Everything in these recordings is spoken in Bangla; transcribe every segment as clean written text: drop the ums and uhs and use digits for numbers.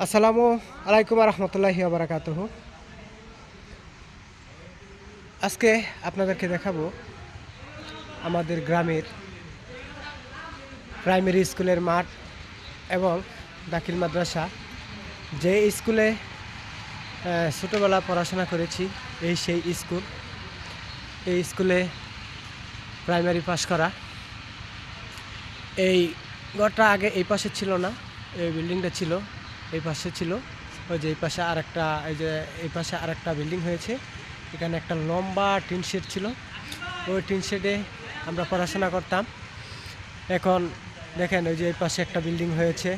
আসসালামু আলাইকুম রহমতুল্লাহি বারাকাতুহু। আজকে আপনাদেরকে দেখাবো আমাদের গ্রামের প্রাইমারি স্কুলের মাঠ এবং দাখিল মাদ্রাসা। যে স্কুলে ছোটোবেলা পড়াশোনা করেছি, সেই স্কুল। এই স্কুলে প্রাইমারি পাস করা। এই ঘরটা আগে এই পাশে ছিল না, এই বিল্ডিংটা ছিল এই পাশে ছিল। ওই যে এই পাশে আরেকটা, এই পাশে আরেকটা বিল্ডিং হয়েছে। এখানে একটা লম্বা টিন শেড ছিল, ওই টিন শেডে আমরা পড়াশোনা করতাম। এখন দেখেন ওই যে এই পাশে একটা বিল্ডিং হয়েছে,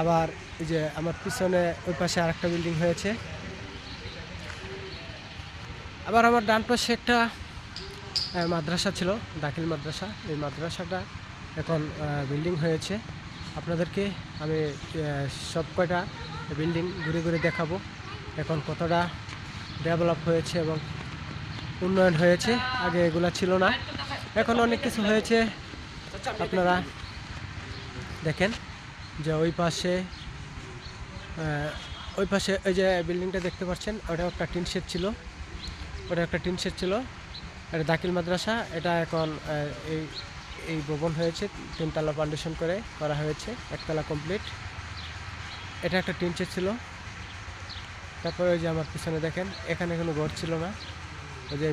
আবার এই যে আমার পিছনে ওই পাশে আরেকটা বিল্ডিং হয়েছে। আবার আমার ডান পাশে একটা মাদ্রাসা ছিল, দাখিল মাদ্রাসা। এই মাদ্রাসাটা এখন বিল্ডিং হয়েছে। আপনাদেরকে আমি সব কয়টা বিল্ডিং ঘুরে ঘুরে দেখাবো এখন কতটা ডেভেলপ হয়েছে এবং উন্নয়ন হয়েছে। আগে এগুলা ছিল না, এখন অনেক কিছু হয়েছে। আপনারা দেখেন যে ওই পাশে ওই যে বিল্ডিংটা দেখতে পাচ্ছেন, ওটা একটা টিন শেড ছিল, এটা দাখিল মাদ্রাসা। এটা এখন এই এই ভবন হয়েছে, তিনতলা ফাউন্ডেশন করে করা হয়েছে, একতলা কমপ্লিট। এটা একটা টিন শেড ছিল। তারপরে ওই যে আমার পিছনে দেখেন, এখানে কোনো ঘর ছিল না। ওই যে